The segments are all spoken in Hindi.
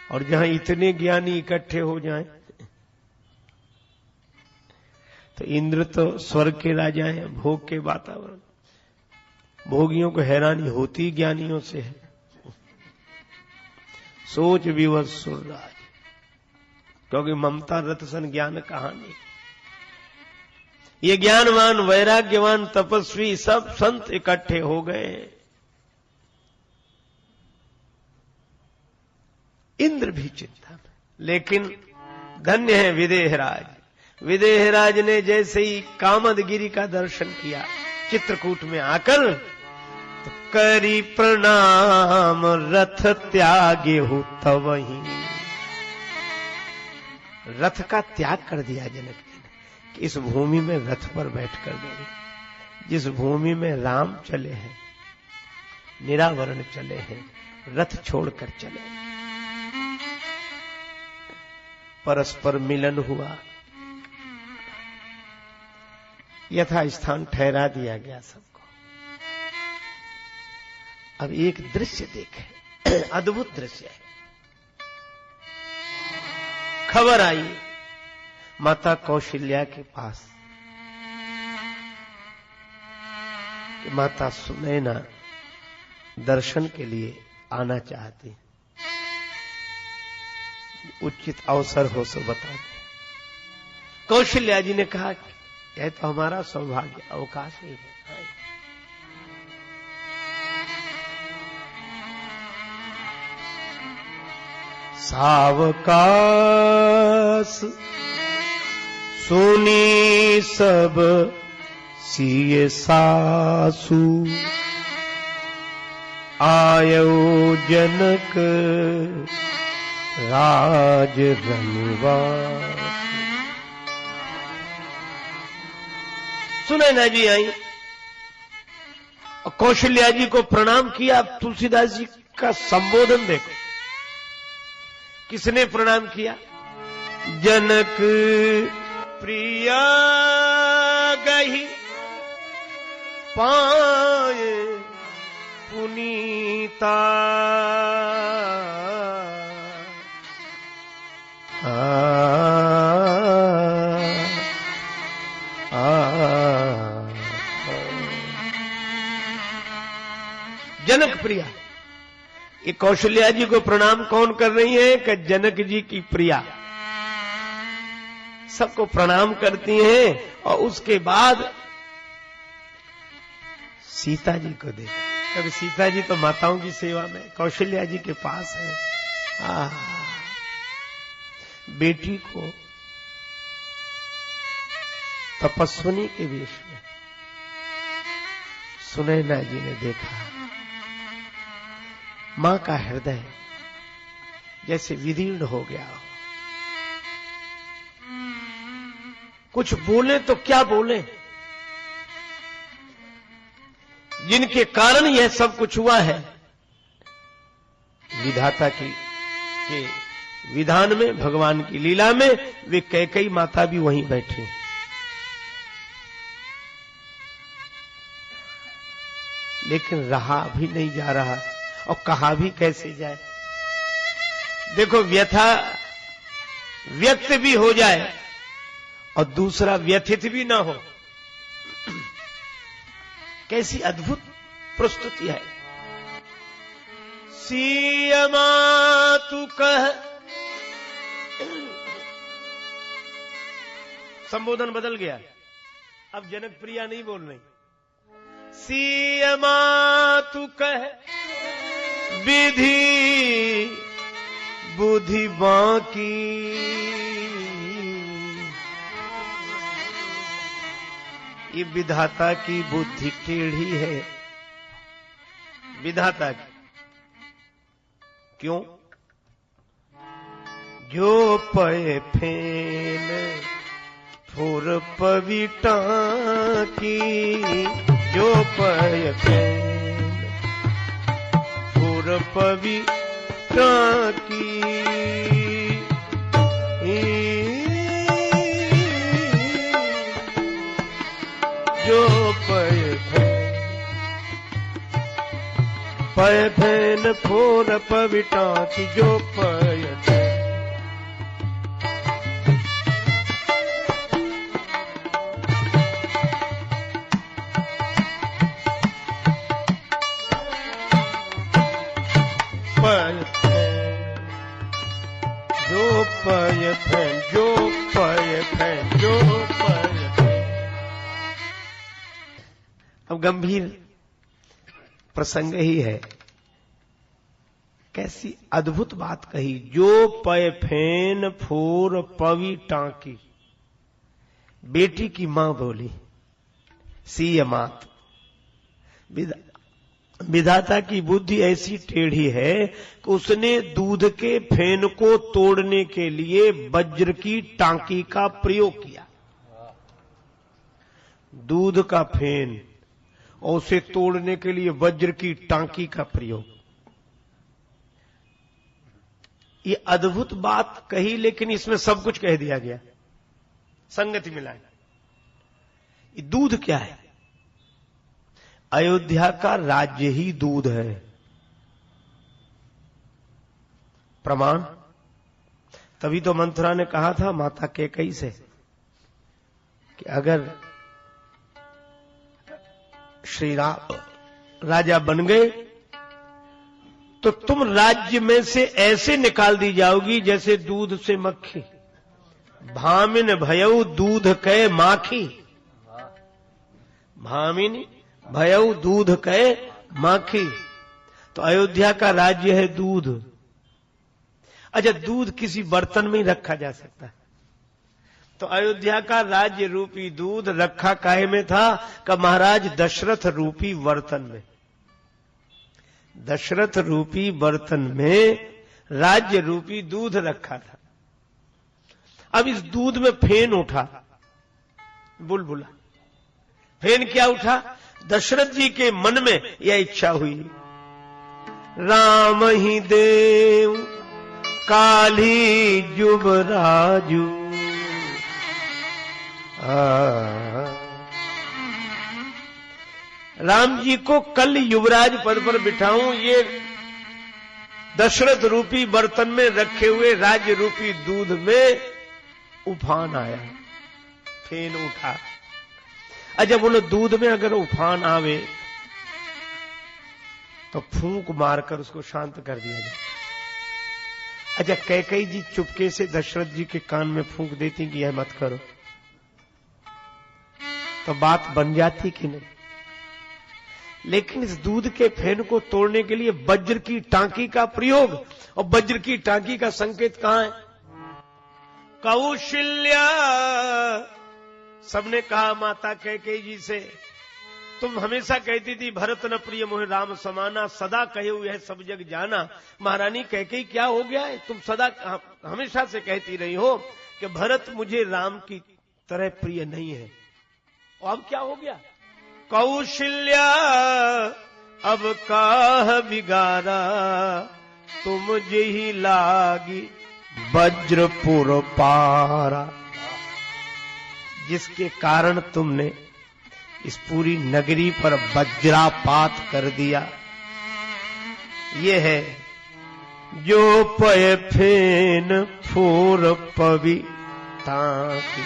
और जहां इतने ज्ञानी इकट्ठे हो जाएं, तो इंद्र तो स्वर्ग के राजा हैं, भोग के वातावरण, भोगियों को हैरानी होती ज्ञानियों से है। सोच विवश सुरराज, क्योंकि ममता रथ सन ज्ञान कहानी। ये ज्ञानवान वैराग्यवान तपस्वी सब संत इकट्ठे हो गए। इंद्र भी चिंता में, लेकिन धन्य है विदेहराज। विदेहराज ने जैसे ही कामदगिरी का दर्शन किया चित्रकूट में आकर, तो करी प्रणाम रथ त्यागे हो तवहीं। रथ का त्याग कर दिया जनक जी ने कि इस भूमि में रथ पर बैठकर गए, जिस भूमि में राम चले हैं, निरावरण चले हैं, रथ छोड़कर चले। परस्पर मिलन हुआ, यथा स्थान ठहरा दिया गया सबको। अब एक दृश्य देखें, अद्भुत दृश्य है। खबर आई माता कौशल्या के पास कि माता सुनैना दर्शन के लिए आना चाहती, उचित अवसर हो सो बता दे। कौशल्या जी ने कहा कि यह तो हमारा सौभाग्य, अवकाश ही है। सावकाश सुनी सब सिए सासु, आयो जनक राज रनिवास। सुनैना जी आई और कौशल्या जी को प्रणाम किया। तुलसीदास जी का संबोधन देखो, किसने प्रणाम किया? जनक प्रिया गही पाए पुनीता, जनक प्रिया। ये कौशल्या जी को प्रणाम कौन कर रही है? कि जनक जी की प्रिया सबको प्रणाम करती हैं। और उसके बाद सीता जी को देखा, क्योंकि सीता जी तो माताओं की सेवा में कौशल्या जी के पास है। बेटी को तपस्विनी के वेश में सुनैना जी ने देखा। मां का हृदय जैसे विदीर्ण हो गया हो। कुछ बोले तो क्या बोले, जिनके कारण यह सब कुछ हुआ है, विधाता के विधान में, भगवान की लीला में। वे कैकेयी माता भी वहीं बैठी, लेकिन रहा भी नहीं जा रहा, और कहा भी कैसे जाए। देखो, व्यथा व्यक्त भी हो जाए और दूसरा व्यथित भी ना हो, कैसी अद्भुत प्रस्तुति है। सीयमा तू कह, संबोधन बदल गया, अब जनक प्रिया नहीं बोल रही। सीयमा तू कह विधि बुद्धि बाकी, ये विधाता की बुद्धि टेढ़ी है, विधाता की। क्यों? जो पए फेन फुर पविटा की, जो पए फेन फुर पविटा की, जो पए पय फैन फोर पविटा की जो पय जो पय फैन जो पय फैन जो पय फैन। अब गंभीर प्रसंग ही है। कैसी अद्भुत बात कही। जो पय फेन फोर पवी टांकी। बेटी की मां बोली सीय मात। विधाता की बुद्धि ऐसी टेढ़ी है कि उसने दूध के फेन को तोड़ने के लिए वज्र की टांकी का प्रयोग किया। दूध का फेन और उसे तोड़ने के लिए वज्र की टांकी का प्रयोग। ये अद्भुत बात कही, लेकिन इसमें सब कुछ कह दिया गया। संगति मिलाई। ये दूध क्या है? अयोध्या का राज्य ही दूध है। प्रमाण? तभी तो मंथरा ने कहा था माता कैकेयी से कि अगर श्री राम राजा बन गए तो तुम राज्य में से ऐसे निकाल दी जाओगी जैसे दूध से मक्खी। भामिन भयऊ दूध कै माखी। भामिन भयऊ दूध कै माखी। तो अयोध्या का राज्य है दूध। अच्छा, दूध किसी बर्तन में ही रखा जा सकता है। तो अयोध्या का राज्य रूपी दूध रखा काहे में था? कि महाराज दशरथ रूपी बर्तन में। दशरथ रूपी बर्तन में राज्य रूपी दूध रखा था। अब इस दूध में फेन उठा, बुलबुला। फेन क्या उठा? दशरथ जी के मन में यह इच्छा हुई, राम ही देव काली युवराजू। राम जी को कल युवराज पद पर बिठाऊं। ये दशरथ रूपी बर्तन में रखे हुए राज्य रूपी दूध में उफान आया, फेन उठा। अच्छा बोलो, दूध में अगर उफान आवे तो फूंक मारकर उसको शांत कर दिया जाए। अच्छा, कैकेयी जी चुपके से दशरथ जी के कान में फूंक देती कि यह मत करो, तो बात बन जाती कि नहीं? लेकिन इस दूध के फेन को तोड़ने के लिए वज्र की टांकी का प्रयोग। और वज्र की टांकी का संकेत कहां है? कौशल्या। सबने कहा माता कैकेयी जी से, तुम हमेशा कहती थी भरत न प्रिय मोह राम समाना, सदा कहे हुए है सब जग जाना। महारानी कैकेयी क्या हो गया है? तुम सदा हमेशा से कहती रही हो कि भरत मुझे राम की तरह प्रिय नहीं है, और अब क्या हो गया? कौशल्या अब काह बिगारा, तुम जही लागी वज्रपुर पारा। जिसके कारण तुमने इस पूरी नगरी पर वज्रापात कर दिया, ये है जो पय फेन फोर पवी टांकी।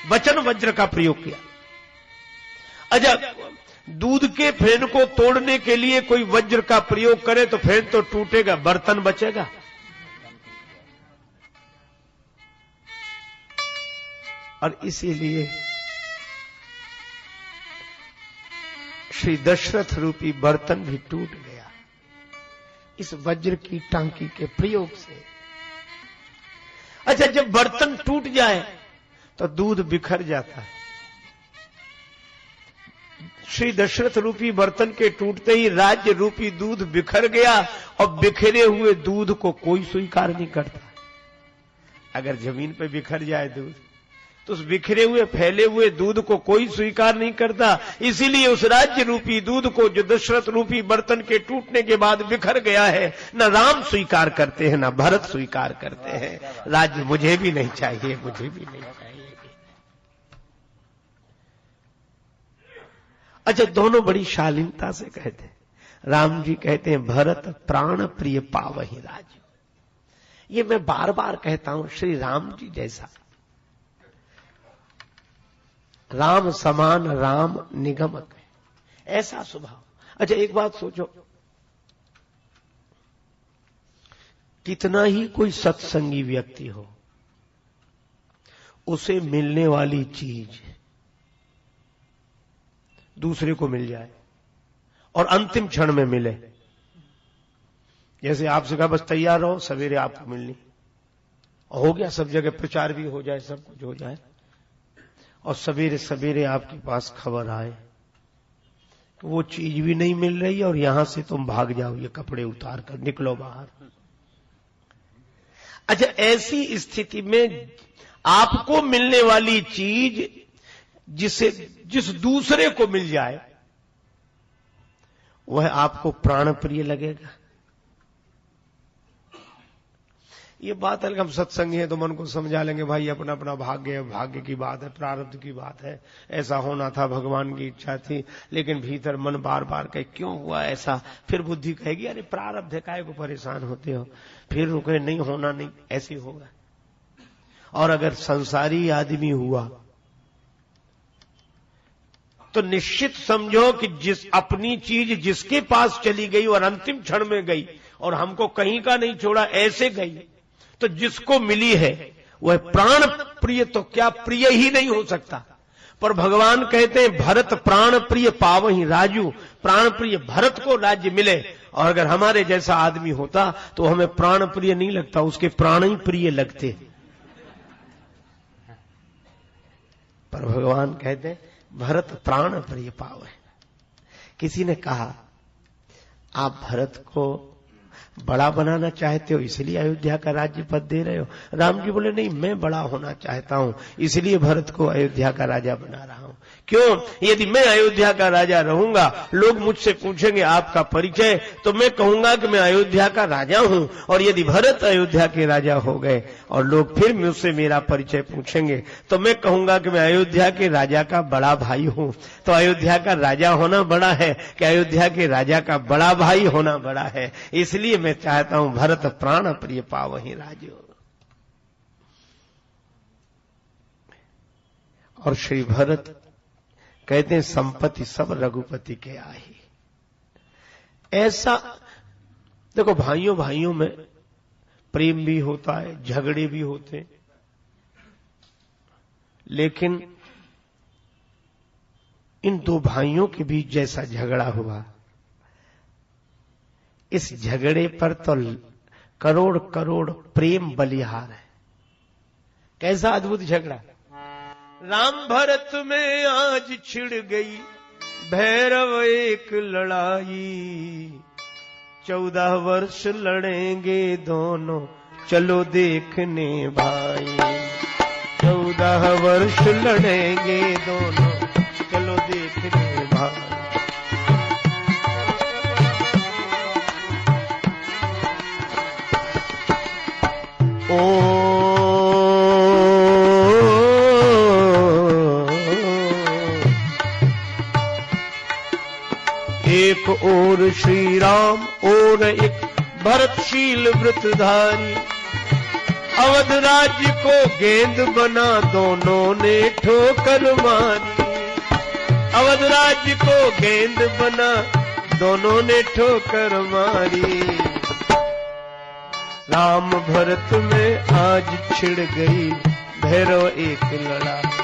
वचन वज्र का प्रयोग किया। अच्छा, दूध के फेन को तोड़ने के लिए कोई वज्र का प्रयोग करे तो फेन तो टूटेगा, बर्तन बचेगा। और इसीलिए श्री दशरथ रूपी बर्तन भी टूट गया इस वज्र की टांकी के प्रयोग से। अच्छा, जब बर्तन टूट जाए तो दूध बिखर जाता है। श्री दशरथ रूपी बर्तन के टूटते ही राज्य रूपी दूध बिखर गया, और बिखरे हुए दूध को कोई स्वीकार नहीं करता। अगर जमीन पे बिखर जाए दूध तो उस बिखरे हुए फैले हुए दूध को कोई स्वीकार नहीं करता। इसीलिए उस राज्य रूपी दूध को जो दशरथ रूपी बर्तन के टूटने के बाद बिखर गया है, न राम स्वीकार करते हैं न भरत स्वीकार करते हैं। राज्य मुझे भी नहीं चाहिए, मुझे भी नहीं चाहिए। अच्छा, दोनों बड़ी शालीनता से कहते हैं। राम जी कहते हैं भरत प्राण प्रिय पावहि राज। ये मैं बार बार कहता हूं, श्री राम जी जैसा, राम समान राम निगमक है, ऐसा स्वभाव। अच्छा, एक बात सोचो, कितना ही कोई सत्संगी व्यक्ति हो, उसे मिलने वाली चीज दूसरे को मिल जाए और अंतिम क्षण में मिले। जैसे आपसे कहा बस तैयार रहो, सवेरे आपको मिलनी, और हो गया, सब जगह प्रचार भी हो जाए, सब कुछ हो जाए, और सवेरे सवेरे आपके पास खबर आए तो वो चीज भी नहीं मिल रही और यहां से तुम भाग जाओ, ये कपड़े उतार कर निकलो बाहर। अच्छा, ऐसी स्थिति में आपको मिलने वाली चीज जिस दूसरे को मिल जाए वह आपको प्राण प्रिय लगेगा। ये बात है, हम सत्संगी हैं तो मन को समझा लेंगे, भाई अपना अपना भाग्य है, भाग्य की बात है, प्रारब्ध की बात है, ऐसा होना था, भगवान की इच्छा थी। लेकिन भीतर मन बार बार कहे क्यों हुआ ऐसा, फिर बुद्धि कहेगी अरे प्रारब्ध है, काहे को परेशान होते हो, फिर रुके नहीं होना नहीं, ऐसे होगा। और अगर संसारी आदमी हुआ तो निश्चित समझो कि अपनी चीज जिसके पास चली गई और अंतिम क्षण में गई और हमको कहीं का नहीं छोड़ा, ऐसे गई, तो जिसको मिली है वह प्राण प्रिय तो क्या प्रिय ही नहीं हो सकता। पर भगवान कहते हैं भरत प्राण प्रिय पावहि राजू, प्राण प्रिय भरत को राज्य मिले। और अगर हमारे जैसा आदमी होता तो हमें प्राण प्रिय नहीं लगता, उसके प्राण ही प्रिय लगते। पर भगवान कहते हैं भरत प्राण प्रिय पावहि। किसी ने कहा आप भरत को बड़ा बनाना चाहते हो इसलिए अयोध्या का राज्य पद दे रहे हो। राम जी बोले नहीं, मैं बड़ा होना चाहता हूं इसलिए भरत को अयोध्या का राजा बना रहा हूं। क्यों? यदि मैं अयोध्या का राजा रहूंगा, लोग मुझसे पूछेंगे आपका परिचय, तो मैं कहूंगा कि मैं अयोध्या का राजा हूं। और यदि भरत अयोध्या के राजा हो गए और लोग फिर मुझसे मेरा परिचय पूछेंगे, तो मैं कहूंगा कि मैं अयोध्या के राजा का बड़ा भाई हूं। तो अयोध्या का राजा होना बड़ा है कि अयोध्या के राजा का बड़ा भाई होना बड़ा है। इसलिए मैं चाहता हूं भरत प्राण प्रिय पावहि राजो। और श्री भरत कहते हैं संपत्ति सब रघुपति के आही। ऐसा देखो, भाइयों भाइयों में प्रेम भी होता है, झगड़े भी होते हैं, लेकिन इन दो भाइयों के बीच जैसा झगड़ा हुआ, इस झगड़े पर तो करोड़ करोड़ प्रेम बलिहार है। कैसा अद्भुत झगड़ा। राम भरत में आज छिड़ गई भैरव एक लड़ाई, 14 वर्ष लड़ेंगे दोनों चलो देखने भाई, 14 वर्ष लड़ेंगे दोनों चलो देखने भाई। एक और श्री राम और एक भरतशील व्रतधारी, अवध राज्य को गेंद बना दोनों ने ठोकर मारी, अवध राज्य को गेंद बना दोनों ने ठोकर मारी। राम भरत में आज छिड़ गई भैरव एक लड़ाई।